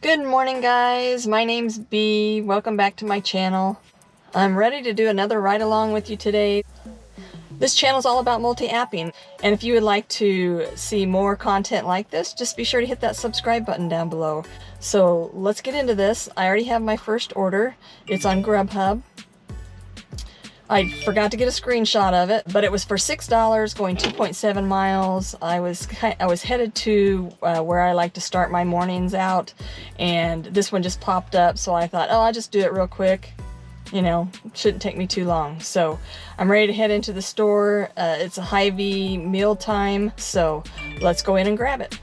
Good morning, guys. My name's Bee. Welcome back to my channel. I'm ready to do another ride along with you today. This channel is all about multi-apping, and if you would like to see more content like this, just be sure to hit that subscribe button down below. So let's get into this. I already have my first order. It's on GrubHub. I forgot to get a screenshot of it, but it was for $6, going 2.7 miles. I was headed to where I like to start my mornings out, and this one just popped up, so I thought, oh, I'll just do it real quick. You know, shouldn't take me too long. So I'm ready to head into the store. It's a Hy-Vee meal time, so let's go in and grab it.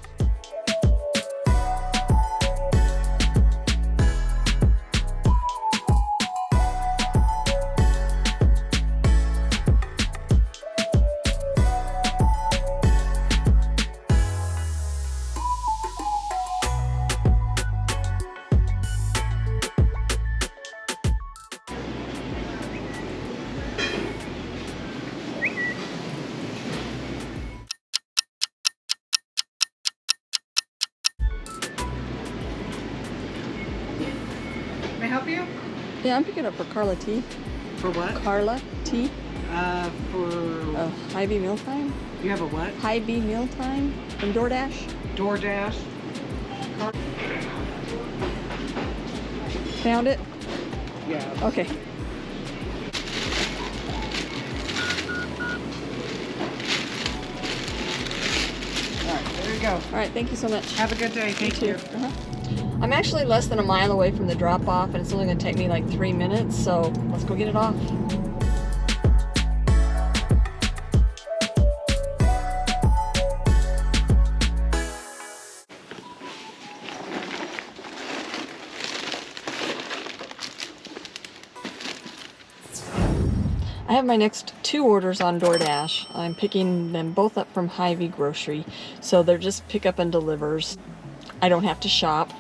May I help you? Yeah, I'm picking up for Carla T. For what? Carla T. For... Hy-Vee mealtime. You have a what? Hy-Vee mealtime from DoorDash. DoorDash. Found it? Yeah. Okay. Alright, there you go. All right, thank you so much. Have a good day. Thank you. I'm actually less than a mile away from the drop-off, and it's only going to take me like 3 minutes, so let's go get it off. I have my next 2 orders on DoorDash. I'm picking them both up from Hy-Vee Grocery, so they're just pick up and delivers. I don't have to shop,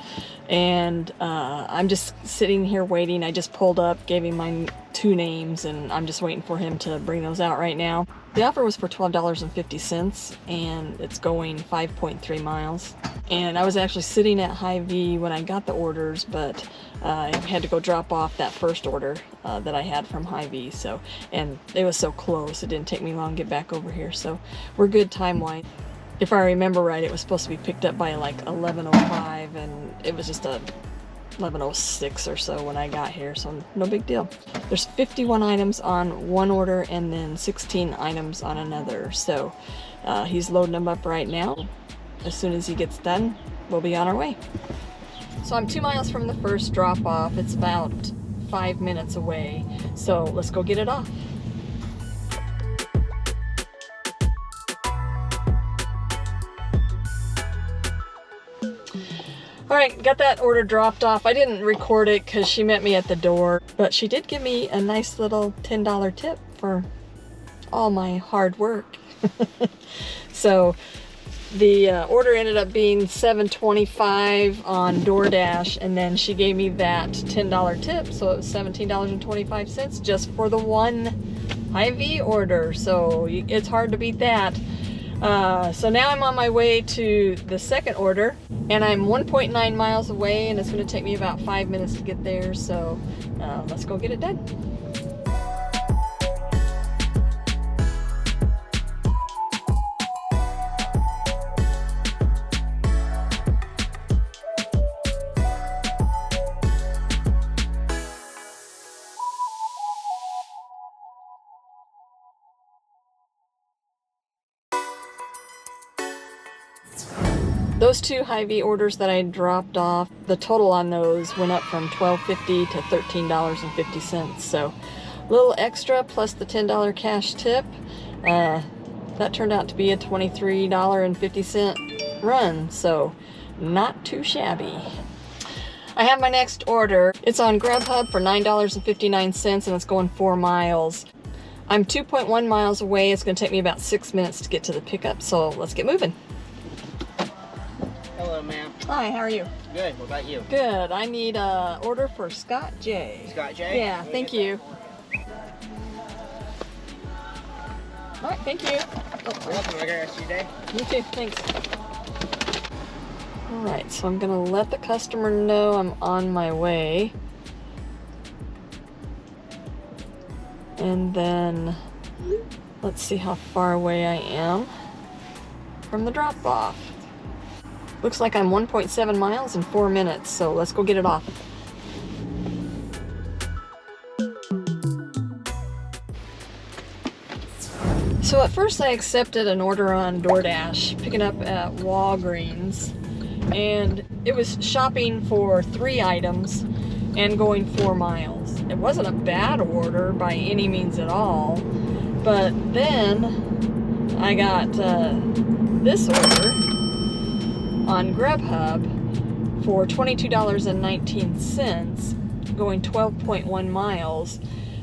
and I'm just sitting here waiting. I just pulled up, gave him my 2 names, and I'm just waiting for him to bring those out right now. The offer was for $12.50, and it's going 5.3 miles. And I was actually sitting at Hy-Vee when I got the orders, but I had to go drop off that first order that I had from Hy-Vee. So, and it was so close, it didn't take me long to get back over here. So we're good time-wise. If I remember right, it was supposed to be picked up by like 11:05, and it was just a 11:06 or so when I got here, so no big deal. There's 51 items on one order and then 16 items on another. So he's loading them up right now. As soon as he gets done, we'll be on our way. So I'm 2 miles from the first drop off. It's about 5 minutes away. So let's go get it off. All right, got that order dropped off. I didn't record it because she met me at the door, but she did give me a nice little $10 tip for all my hard work. So the order ended up being $7.25 on DoorDash, and then she gave me that $10 tip, so it was $17.25 just for the one Hy-Vee order. So it's hard to beat that. So now I'm on my way to the second order, and I'm 1.9 miles away, and it's going to take me about 5 minutes to get there, so let's go get it done. Those 2 Hy-Vee orders that I dropped off, the total on those went up from $12.50 to $13.50. So a little extra plus the $10 cash tip. That turned out to be a $23.50 run, so not too shabby. I have my next order. It's on GrubHub for $9.59, and it's going 4 miles. I'm 2.1 miles away. It's going to take me about 6 minutes to get to the pickup, so let's get moving. Hello, ma'am. Hi, how are you? Good. What about you? Good. I need an order for Scott J. Scott J? Yeah, thank you. All right, thank you. You're welcome. Have a good rest of your day. You too, thanks. Alright, so I'm gonna let the customer know I'm on my way. And then let's see how far away I am from the drop-off. Looks like I'm 1.7 miles in 4 minutes, so let's go get it off. So at first I accepted an order on DoorDash, picking up at Walgreens, and it was shopping for 3 items and going 4 miles. It wasn't a bad order by any means at all, but then I got this order on GrubHub for $22.19, going 12.1 miles,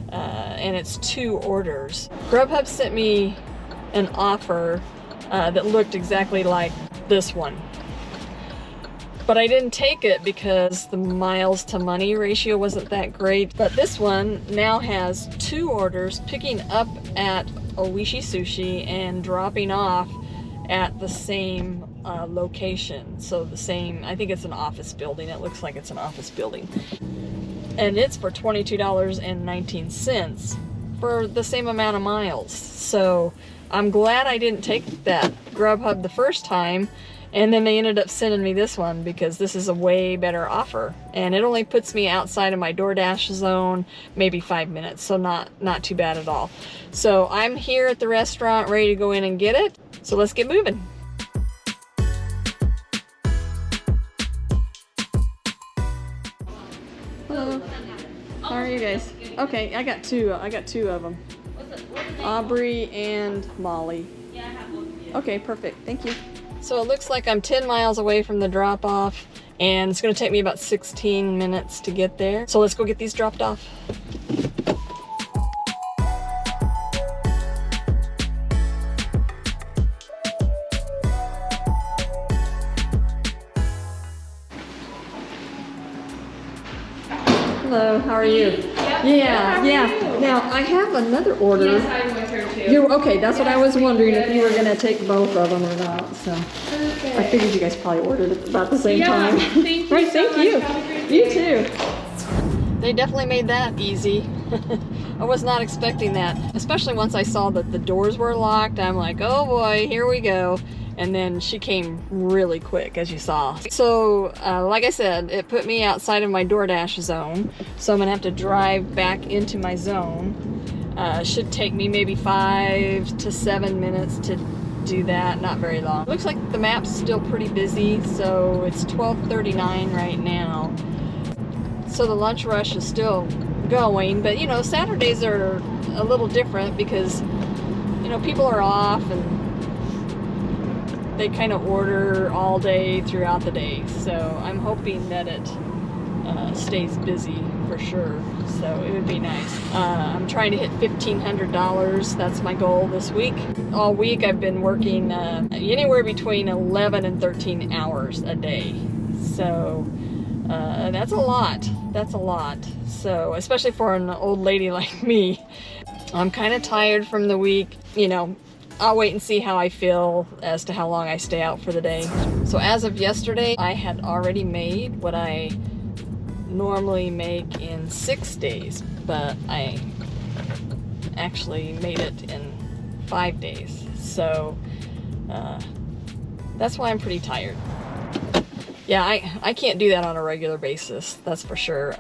and it's 2 orders. GrubHub sent me an offer that looked exactly like this one, but I didn't take it because the miles to money ratio wasn't that great. But this one now has 2 orders, picking up at Oishi Sushi and dropping off at the same location. So the same, I think it's an office building. It looks like it's an office building. And it's for $22.19 for the same amount of miles. So I'm glad I didn't take that GrubHub the first time, and then they ended up sending me this one because this is a way better offer. And it only puts me outside of my DoorDash zone maybe 5 minutes, so not too bad at all. So I'm here at the restaurant ready to go in and get it. So let's get moving. Hello. How are you guys? Okay, I got two of them. Aubrey and Molly. Okay, perfect. Thank you. So it looks like I'm 10 miles away from the drop-off, and it's going to take me about 16 minutes to get there. So let's go get these dropped off. Hello, how are you? Yeah. Now I have another order. Yes, I'm with her too. You're okay. That's what I was wondering, if you were gonna take both of them or not. So I figured you guys probably ordered at about the same time. Thank you. Right, so thank you. much. Have a great You day. too. They definitely made that easy. I was not expecting that, especially once I saw that the doors were locked. I'm like, oh boy, here we go. And then she came really quick, as you saw. So, like I said, it put me outside of my DoorDash zone. So I'm gonna have to drive back into my zone. Should take me maybe 5 to 7 minutes to do that, not very long. Looks like the map's still pretty busy, so it's 12:39 right now. So the lunch rush is still going, but you know, Saturdays are a little different because, you know, people are off and they kind of order all day throughout the day. So I'm hoping that it stays busy for sure. So it would be nice. I'm trying to hit $1,500. That's my goal this week. All week I've been working anywhere between 11 and 13 hours a day. So that's a lot. That's a lot. So especially for an old lady like me, I'm kind of tired from the week. You know, I'll wait and see how I feel as to how long I stay out for the day. So as of yesterday, I had already made what I normally make in 6 days, but I actually made it in 5 days. So that's why I'm pretty tired. Yeah, I can't do that on a regular basis, that's for sure.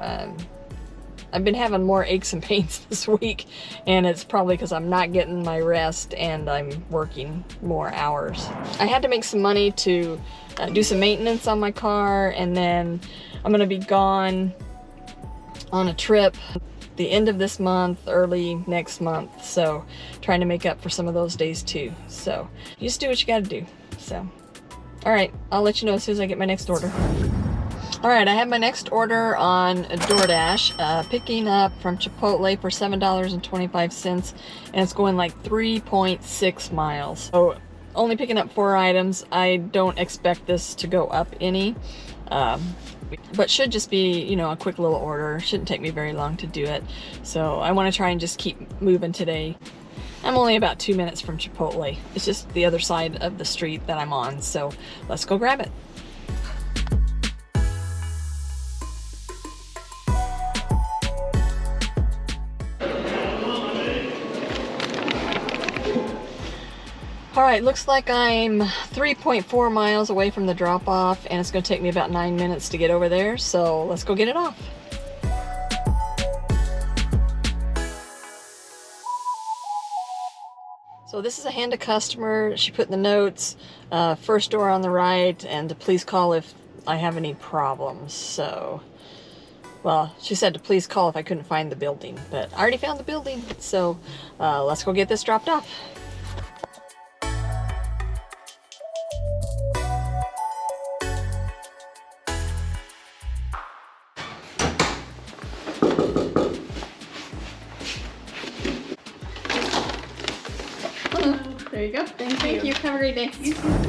I've been having more aches and pains this week, and it's probably because I'm not getting my rest and I'm working more hours. I had to make some money to do some maintenance on my car, and then I'm going to be gone on a trip the end of this month, early next month, so trying to make up for some of those days too. So you just do what you got to do. So all right, I'll let you know as soon as I get my next order. All right, I have my next order on DoorDash, picking up from Chipotle for $7.25, and it's going like 3.6 miles. So only picking up 4 items. I don't expect this to go up any, but should just be, you know, a quick little order. Shouldn't take me very long to do it. So I want to try and just keep moving today. I'm only about 2 minutes from Chipotle. It's just the other side of the street that I'm on, so let's go grab it. All right, looks like I'm 3.4 miles away from the drop-off, and it's going to take me about 9 minutes to get over there, so let's go get it off. So this is a hand to customer. She put in the notes, first door on the right, and to please call if I have any problems. So, well, she said to please call if I couldn't find the building, but I already found the building, so let's go get this dropped off. There you go. Thank you. Have a great day.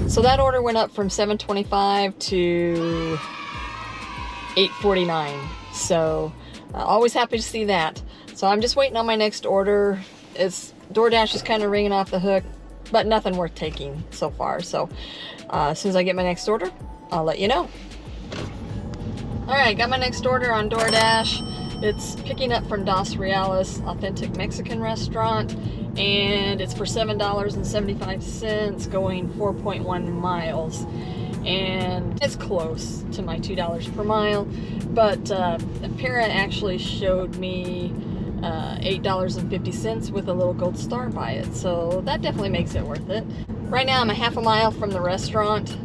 So that order went up from $7.25 to $8.49. So always happy to see that. So I'm just waiting on my next order. DoorDash is kind of ringing off the hook, but nothing worth taking so far. So as soon as I get my next order, I'll let you know. All right, got my next order on DoorDash. It's picking up from Dos Reales Authentic Mexican Restaurant, and it's for $7.75, going 4.1 miles. And it's close to my $2 per mile, but Para actually showed me $8.50 with a little gold star by it, so that definitely makes it worth it. Right now I'm a half a mile from the restaurant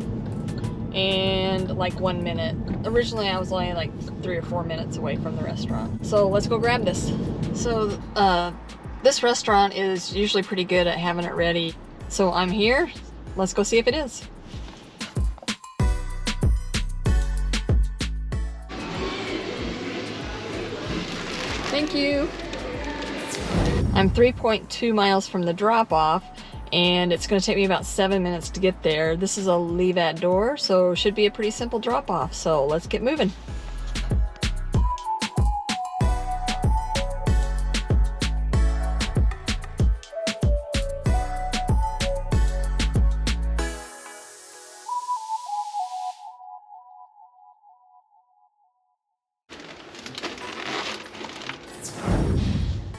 and like 1 minute. Originally I was only like 3 or 4 minutes away from the restaurant. So let's go grab this. So this restaurant is usually pretty good at having it ready. So I'm here. Let's go see if it is. Thank you. I'm 3.2 miles from the drop-off, and it's going to take me about 7 minutes to get there. This is a leave at door, so it should be a pretty simple drop-off. So let's get moving.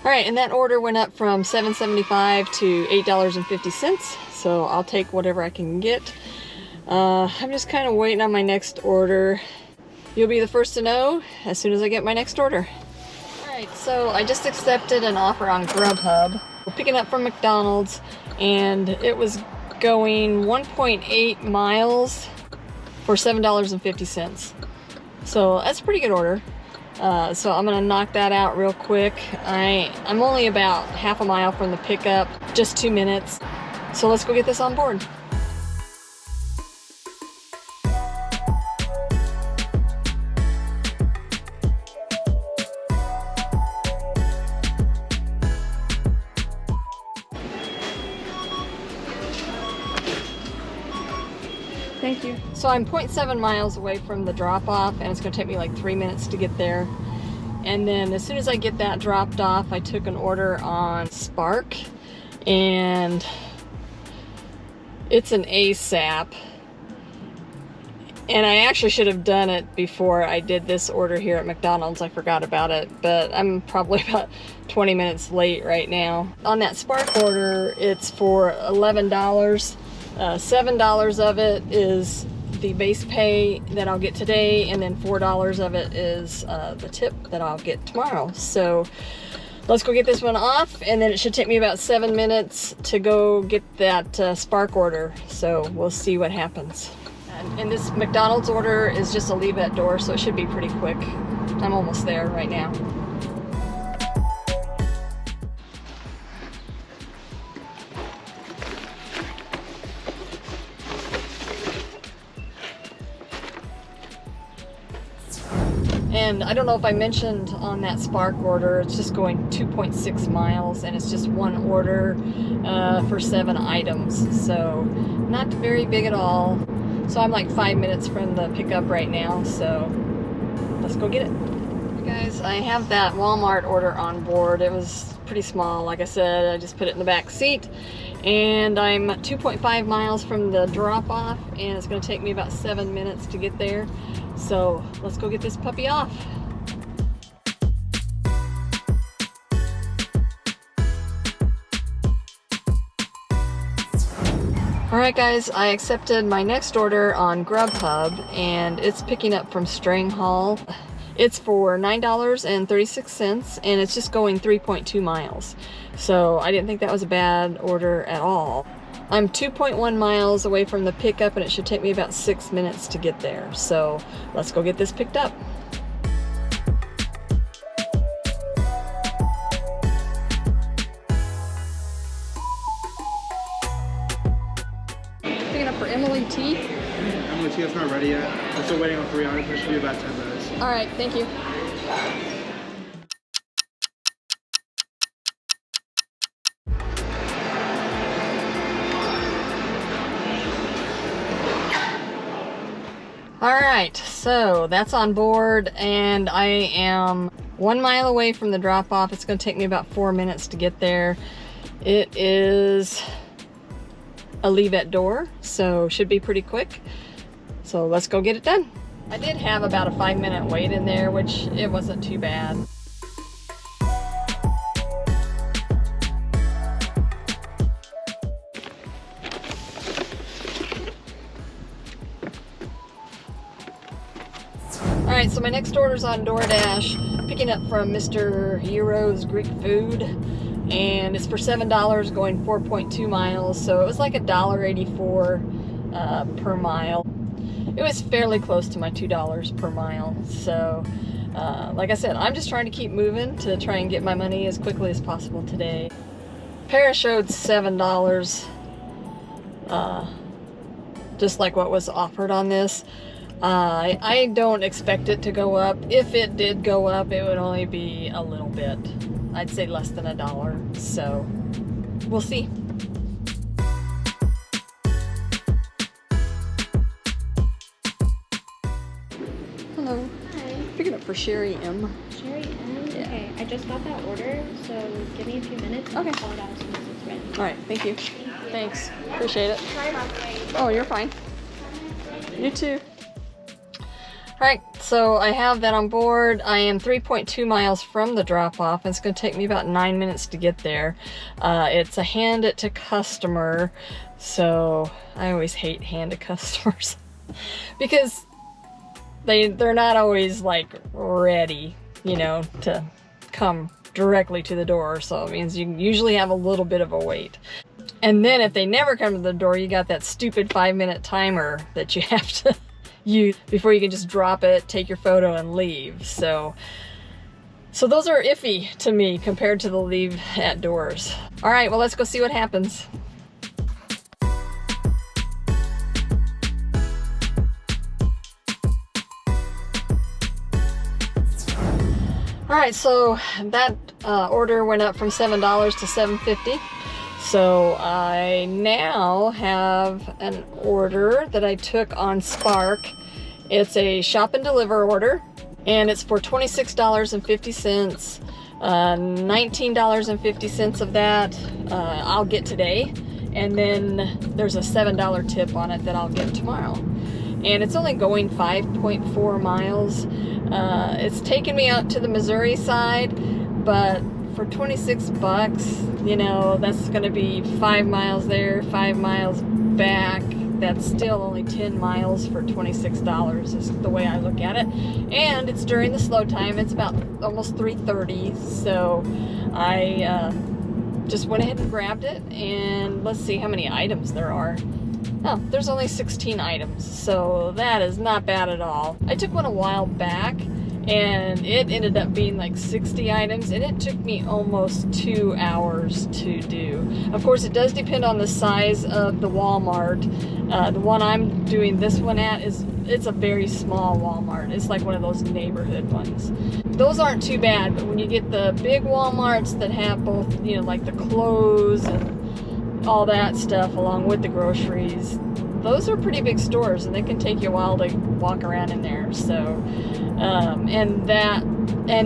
All right, and that order went up from $7.75 to $8.50, so I'll take whatever I can get. I'm just kind of waiting on my next order. You'll be the first to know as soon as I get my next order. All right, so I just accepted an offer on GrubHub. We're picking up from McDonald's, and it was going 1.8 miles for $7.50. So that's a pretty good order. So I'm gonna knock that out real quick. I'm only about half a mile from the pickup, just 2 minutes. So let's go get this on board. Thank you. So I'm 0.7 miles away from the drop-off, and it's going to take me like 3 minutes to get there. And then as soon as I get that dropped off, I took an order on Spark, and it's an ASAP. And I actually should have done it before I did this order here at McDonald's. I forgot about it, but I'm probably about 20 minutes late right now. On that Spark order, it's for $11. $7 of it is the base pay that I'll get today, and then $4 of it is the tip that I'll get tomorrow. So let's go get this one off, and then it should take me about 7 minutes to go get that Spark order. So we'll see what happens. And this McDonald's order is just a leave at door, so it should be pretty quick. I'm almost there right now. And I don't know if I mentioned on that Spark order, it's just going 2.6 miles, and it's just one order for 7 items. So not very big at all. So I'm like 5 minutes from the pickup right now, so let's go get it. Guys, I have that Walmart order on board. It was pretty small, like I said. I just put it in the back seat. And I'm 2.5 miles from the drop-off, and it's going to take me about 7 minutes to get there. So let's go get this puppy off. Alright guys, I accepted my next order on GrubHub and it's picking up from Stringhall. It's for $9.36 and it's just going 3.2 miles. So I didn't think that was a bad order at all. I'm 2.1 miles away from the pickup and it should take me about 6 minutes to get there. So let's go get this picked up. Picking up for Emily T. Emily T, it's not ready yet. I'm still waiting on 3 hours. It should be about 10 minutes. All right, thank you. All right, so that's on board and I am 1 mile away from the drop-off. It's going to take me about 4 minutes to get there. It is a leave at door, so should be pretty quick. So let's go get it done. I did have about a 5-minute wait in there, which it wasn't too bad. Alright, so my next order's on DoorDash, picking up from Mr. Hero's Greek Food, and it's for $7 going 4.2 miles, so it was like $1.84 per mile. It was fairly close to my $2 per mile, so like I said, I'm just trying to keep moving to try and get my money as quickly as possible today. Para showed $7, just like what was offered on this. I don't expect it to go up. If it did go up, it would only be a little bit. I'd say less than $1, so we'll see. Hello. Hi. Picking up for Sherry M. Sherry M? Yeah. Okay, I just got that order, so give me a few minutes. Okay. I'll call it out as soon as it's ready. All right, thank you. Thank you. Thanks. Appreciate it. Sorry about the wait. Oh, you're fine. You too. Alright, so I have that on board. I am 3.2 miles from the drop-off. It's going to take me about 9 minutes to get there. It's a hand it to customer, so I always hate hand to customers because they're not always like ready, you know, to come directly to the door, so it means you usually have a little bit of a wait. And then if they never come to the door, you got that stupid 5-minute timer that you have to use before you can just drop it, take your photo, and leave. So those are iffy to me compared to the leave at doors. All right, well, let's go see what happens. All right, so that order went up from $7 to $7.50. So I now have an order that I took on Spark. It's a shop and deliver order, and it's for $26.50. $19.50 of that I'll get today, and then there's a $7 tip on it that I'll get tomorrow. And it's only going 5.4 miles. It's taken me out to the Missouri side, but for 26 bucks, you know, that's gonna be 5 miles there, 5 miles back. That's still only 10 miles for $26 is the way I look at it. And it's during the slow time. It's about almost 3:30, so I just went ahead and grabbed it, and let's see how many items there are. Oh, there's only 16 items, so that is not bad at all. I took one a while back, and it ended up being like 60 items, and it took me almost 2 hours to do. Of course, it does depend on the size of the Walmart. The one I'm doing this one at it's a very small Walmart. It's like one of those neighborhood ones. Those aren't too bad, but when you get the big Walmarts that have both, you know, like the clothes and all that stuff along with the groceries, those are pretty big stores, and they can take you a while to walk around in there. So and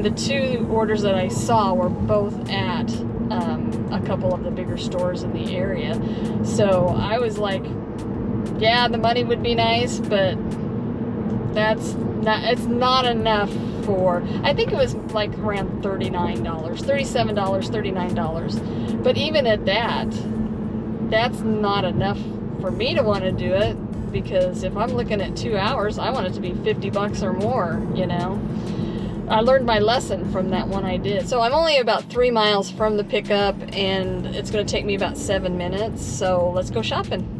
the two orders that I saw were both at a couple of the bigger stores in the area. So I was like, yeah, the money would be nice, but it's not enough for, I think it was like around $39, $37, $39. But even at that, that's not enough for me to want to do it, because if I'm looking at 2 hours, I want it to be $50 or more, you know. I learned my lesson from that one I did. So I'm only about 3 miles from the pickup, and it's going to take me about 7 minutes. So let's go shopping.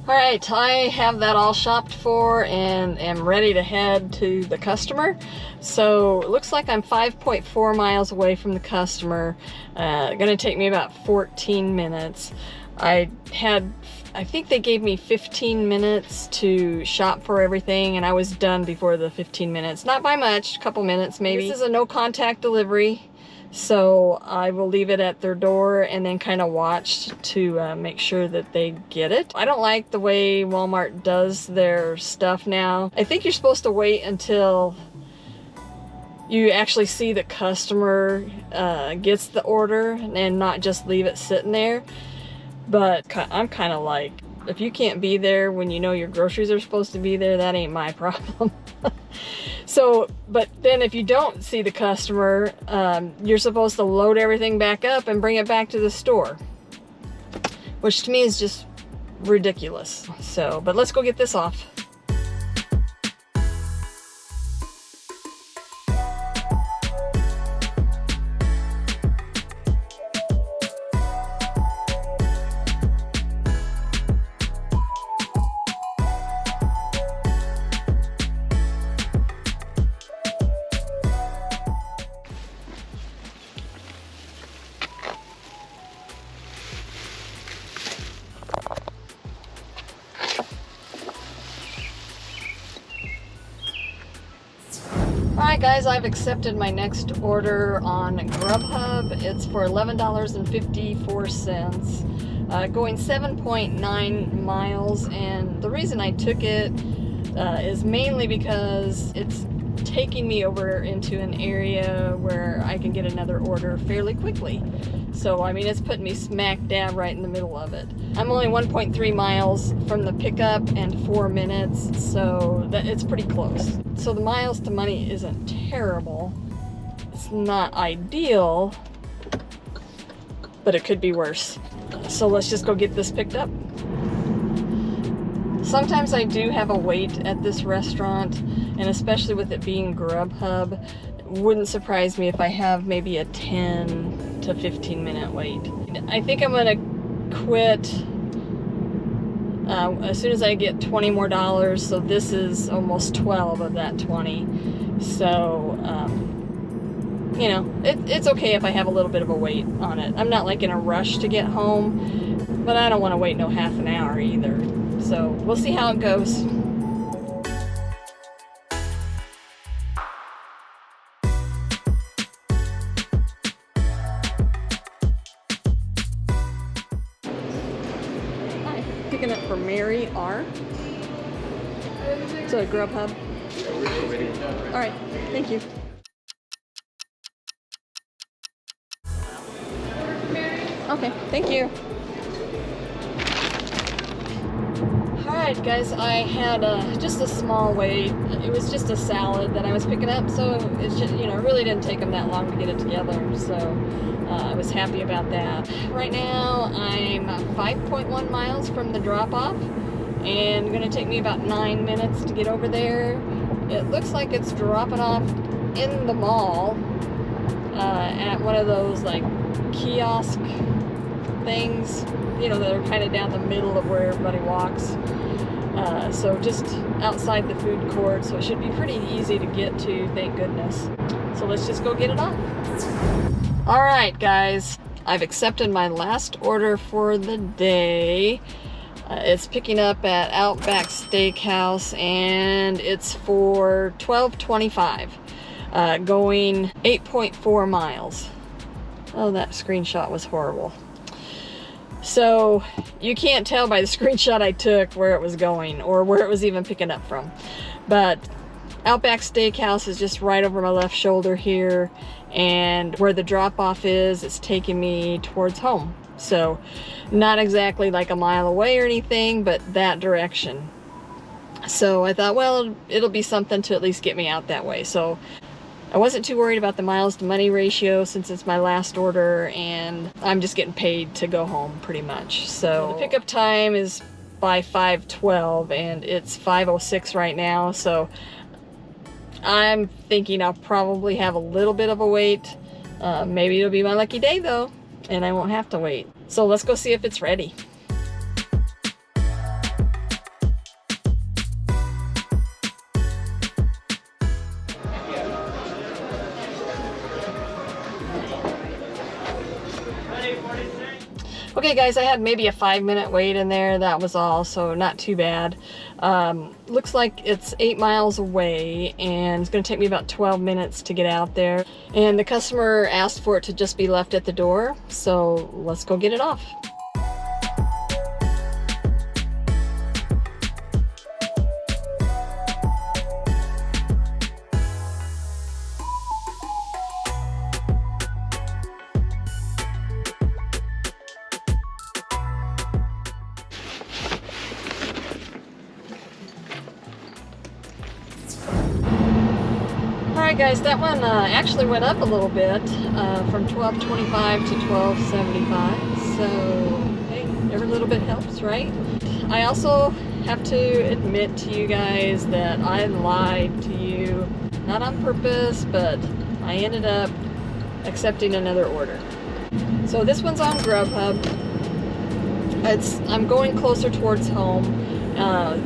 Alright, I have that all shopped for and am ready to head to the customer. So it looks like I'm 5.4 miles away from the customer. Gonna take me about 14 minutes. I think they gave me 15 minutes to shop for everything, and I was done before the 15 minutes. Not by much, a couple minutes maybe. This is a no contact delivery. So I will leave it at their door and then kind of watch to make sure that they get it. I don't like the way Walmart does their stuff now. I think you're supposed to wait until you actually see the customer gets the order and not just leave it sitting there. But I'm kind of like, if you can't be there when you know your groceries are supposed to be there, that ain't my problem. So, but then if you don't see the customer, you're supposed to load everything back up and bring it back to the store, which to me is just ridiculous. So, but let's go get this off. Alright guys, I've accepted my next order on GrubHub. It's for $11.54, going 7.9 miles, and the reason I took it is mainly because it's taking me over into an area where I can get another order fairly quickly. So, I mean, it's putting me smack dab right in the middle of it. I'm only 1.3 miles from the pickup and 4 minutes, so it's pretty close. So the miles to money isn't terrible. It's not ideal, but it could be worse. So let's just go get this picked up. Sometimes I do have a wait at this restaurant, and especially with it being GrubHub, it wouldn't surprise me if I have maybe a 10 to 15 minute wait. I think I'm gonna quit as soon as I get $20 more, so this is almost 12 of that 20. So, you know, it's okay if I have a little bit of a wait on it. I'm not like in a rush to get home, but I don't want to wait no half an hour either. So we'll see how it goes. Hi, picking up for Mary R. So GrubHub. All right, thank you. Okay, thank you. Alright guys, I had just a small wait. It was just a salad that I was picking up, so it just, you know, really didn't take them that long to get it together, so I was happy about that. Right now, I'm 5.1 miles from the drop-off, and it's going to take me about 9 minutes to get over there. It looks like it's dropping off in the mall at one of those like kiosk things, you know, that are kind of down the middle of where everybody walks. So just outside the food court, so it should be pretty easy to get to, thank goodness. So let's just go get it off. All right, guys, I've accepted my last order for the day. It's picking up at Outback Steakhouse, and it's for $12.25, going 8.4 miles. Oh, that screenshot was horrible. So you can't tell by the screenshot I took where it was going or where it was even picking up from. But Outback Steakhouse is just right over my left shoulder here, and where the drop-off is, it's taking me towards home. So not exactly like a mile away or anything, but that direction. So I thought, well, it'll be something to at least get me out that way. So I wasn't too worried about the miles to money ratio since it's my last order, and I'm just getting paid to go home pretty much. So the pickup time is by 5:12, and it's 5:06 right now. So I'm thinking I'll probably have a little bit of a wait. Maybe it'll be my lucky day though, and I won't have to wait. So let's go see if it's ready. Okay guys, I had maybe a 5-minute wait in there, that was all, so not too bad. Looks like it's 8 miles away, and it's going to take me about 12 minutes to get out there. And the customer asked for it to just be left at the door, so let's go get it off. Alright guys, that one actually went up a little bit from $12.25 to $12.75, so hey, every little bit helps, right? I also have to admit to you guys that I lied to you, not on purpose, but I ended up accepting another order. So this one's on GrubHub. I'm going closer towards home.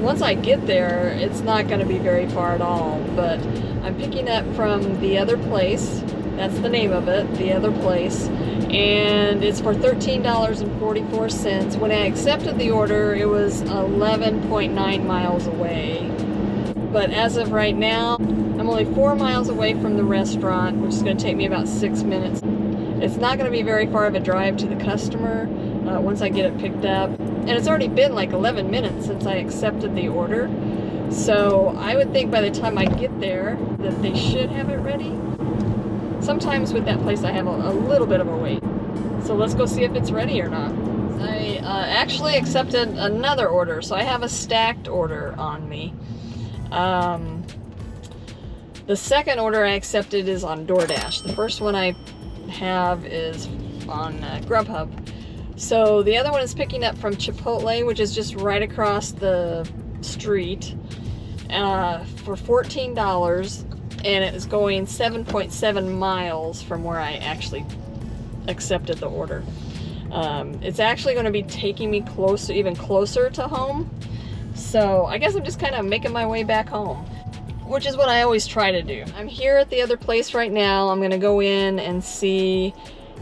Once I get there, it's not going to be very far at all, but I'm picking up from The Other Place. That's the name of it, The Other Place, and it's for $13.44. When I accepted the order, it was 11.9 miles away. But as of right now, I'm only 4 miles away from the restaurant, which is going to take me about 6 minutes. It's not going to be very far of a drive to the customer once I get it picked up. And it's already been like 11 minutes since I accepted the order. So I would think by the time I get there that they should have it ready. Sometimes with that place I have a little bit of a wait. So let's go see if it's ready or not. I actually accepted another order, so I have a stacked order on me. The second order I accepted is on DoorDash. The first one I have is on GrubHub. So the other one is picking up from Chipotle, which is just right across the street, for $14, and it is going 7.7 miles from where I actually accepted the order. It's actually going to be taking me even closer to home, so I guess I'm just kind of making my way back home. which is what I always try to do. I'm here at the other place right now. I'm gonna go in and see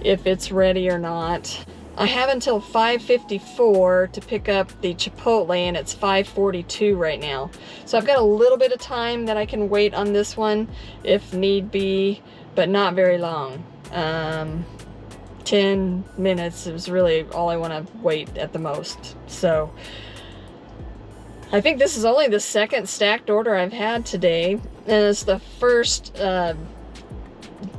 if it's ready or not. I have until 5:54 to pick up the Chipotle, and it's 5:42 right now. So I've got a little bit of time that I can wait on this one if need be, but not very long. 10 minutes is really all I want to wait at the most. So I think this is only the second stacked order I've had today, and it's the first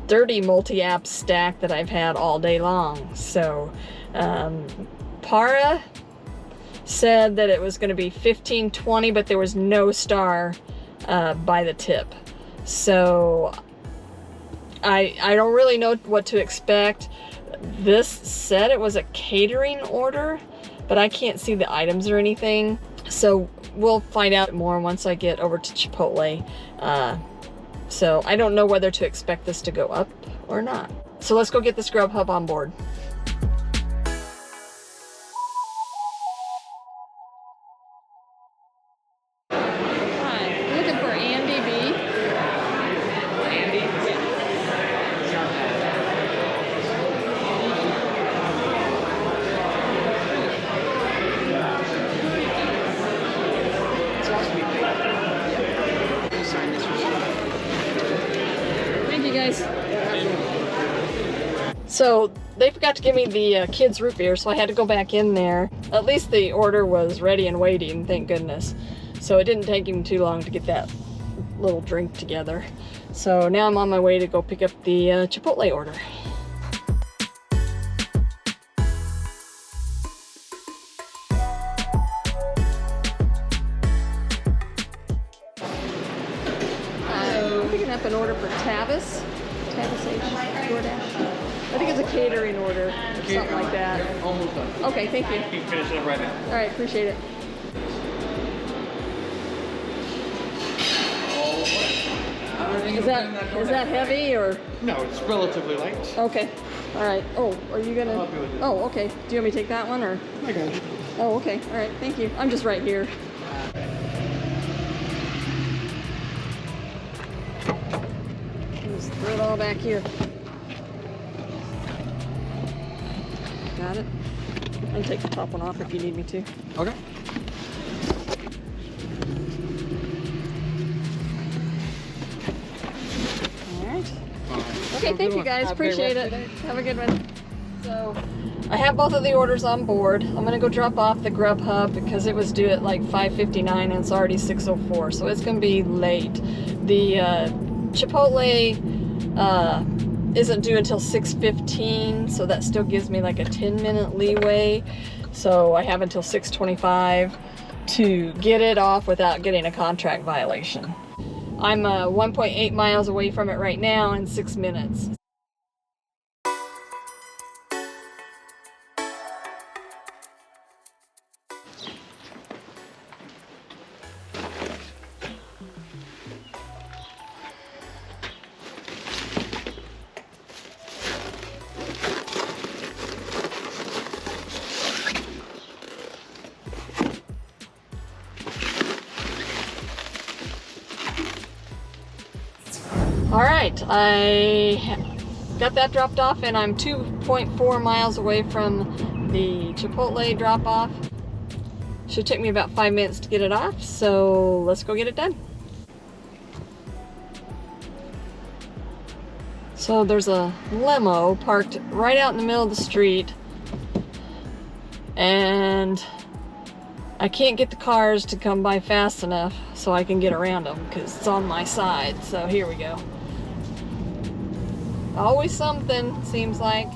dirty multi-app stack that I've had all day long. So Para said that it was going to be $15.20, but there was no star by the tip. So I don't really know what to expect. This said it was a catering order, but I can't see the items or anything. So we'll find out more once I get over to Chipotle. So I don't know whether to expect this to go up or not. So let's go get this GrubHub on board. Hi, looking for Andy B. Andy? Thank you guys. So they forgot to give me the kids root beer, so I had to go back in there. At least the order was ready and waiting, thank goodness. So it didn't take him too long to get that little drink together. So now I'm on my way to go pick up the Chipotle order. I'm picking up an order for Tavis H, DoorDash. I think it's a catering order, something like that. Almost done. Okay, thank you. You can finish it up right now. All right, appreciate it. Is that heavy or? No, it's relatively light. Okay, all right. Oh, are you gonna? I'll do it. Oh, okay. Do you want me to take that one or? I got you. Oh, okay. All right. Thank you. I'm just right here. Just throw it all back here. Got it. I can take the top one off if you need me to. Okay. All right. Okay, thank you guys. Appreciate it. Have a good one. So I have both of the orders on board. I'm gonna go drop off the GrubHub because it was due at like 5:59 and it's already 6:04, so it's gonna be late. The Chipotle isn't due until 6:15, so that still gives me like a 10-minute leeway. So I have until 6:25 to get it off without getting a contract violation. I'm 1.8 miles away from it right now in 6 minutes. All right, I got that dropped off and I'm 2.4 miles away from the Chipotle drop off. Should take me about 5 minutes to get it off, so let's go get it done. So there's a limo parked right out in the middle of the street and I can't get the cars to come by fast enough so I can get around them because it's on my side. So here we go. Always something, seems like.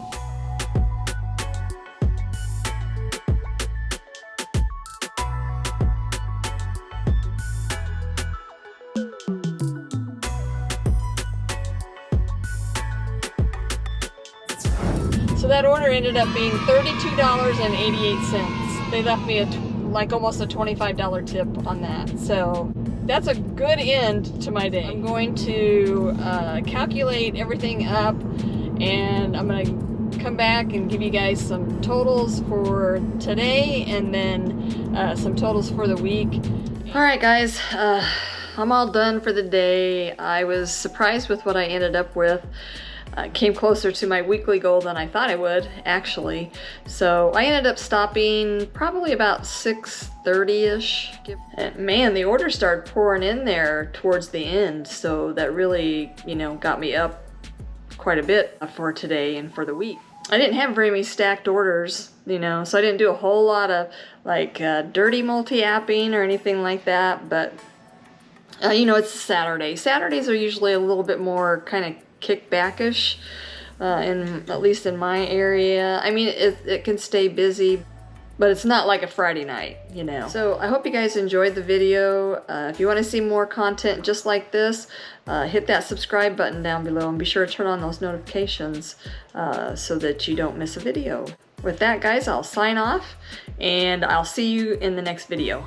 So that order ended up being $32.88. They left me like almost a $25 tip on that. So that's a good end to my day. I'm going to calculate everything up and I'm going to come back and give you guys some totals for today and then some totals for the week. All right, guys, I'm all done for the day. I was surprised with what I ended up with. Came closer to my weekly goal than I thought I would, actually. So I ended up stopping probably about 6:30-ish. And man, the orders started pouring in there towards the end, so that really, you know, got me up quite a bit for today and for the week. I didn't have very many stacked orders, you know, so I didn't do a whole lot of like dirty multi-apping or anything like that, but you know, it's a Saturday. Saturdays are usually a little bit more kind of kickbackish, at least in my area. I mean, it can stay busy, but it's not like a Friday night, you know. So I hope you guys enjoyed the video. If you want to see more content just like this, hit that subscribe button down below and be sure to turn on those notifications so that you don't miss a video. With that, guys, I'll sign off and I'll see you in the next video.